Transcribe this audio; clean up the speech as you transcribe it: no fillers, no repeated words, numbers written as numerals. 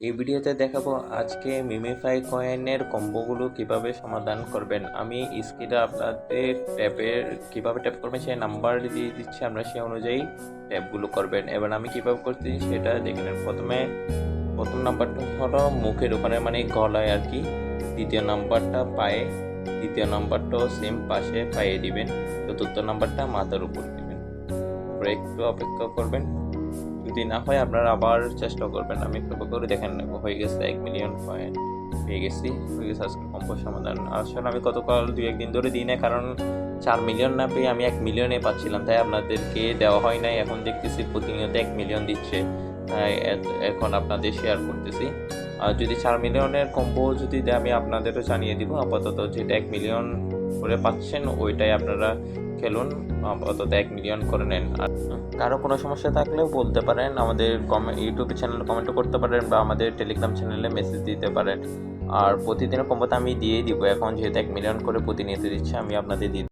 এই ভিডিওতে দেখাবো আজকে মিমিফাই কয়েনের কম্বোগুলো কিভাবে সমাধান করবেন। আমি স্ক্রিনে আপনাদের ট্যাবের কিভাবে ট্যাপ করবেন সেই নাম্বার দিয়ে দিচ্ছি, আমরা সেই অনুযায়ী ট্যাপগুলো করবেন। এবার আমি কিভাবে করছি সেটা দেখে নেন। প্রথম নাম্বারটা হলো মুখের ওখানে, মানে গলায় আর কি। দ্বিতীয় নাম্বারটা পায়ে, তৃতীয় নাম্বারটাও সেম পাশে পায়ে দিবেন। চতুর্থ নাম্বারটা মাথার উপর দিবেন। তারপরে একটু অপেক্ষা করবেন, যদি না হয় আপনারা আবার চেষ্টা করবেন। আমি একটু করে দেখেন, হয়ে গেছে 1 মিলিয়ন কয়েন পেয়ে গেছি, হয়ে গেছে আজকে কম্বো সমাধান। আসলে আমি গতকাল 2-1 দিন ধরে দিই না, কারণ 4 মিলিয়ন না পেয়ে আমি 1 মিলিয়নে পাচ্ছিলাম, তাই আপনাদেরকে দেওয়া হয় নাই। এখন দেখতেছি প্রতিনিয়ত 1 মিলিয়ন দিচ্ছে, তাই এখন আপনাদের শেয়ার করতেছি। আর যদি 4 মিলিয়নের কম্বো যদি দেয় আমি আপনাদেরও জানিয়ে দিব। আপাতত যেটা 1 মিলিয়ন করে পাচ্ছেন ওইটাই আপনারা খেলুন, আপাতত 1 মিলিয়ন করে নেন। আর কারো কোনো সমস্যা থাকলেও বলতে পারেন, আমাদের ইউটিউব চ্যানেলে কমেন্ট করতে পারেন বা আমাদের টেলিগ্রাম চ্যানেলে মেসেজ দিতে পারেন। আর প্রতিদিনের কম্বোতে আমি দিয়ে দিব, এখন যেহেতু 1 মিলিয়ন করে প্রতিনিয়ত দিচ্ছে আমি আপনাদের দিয়ে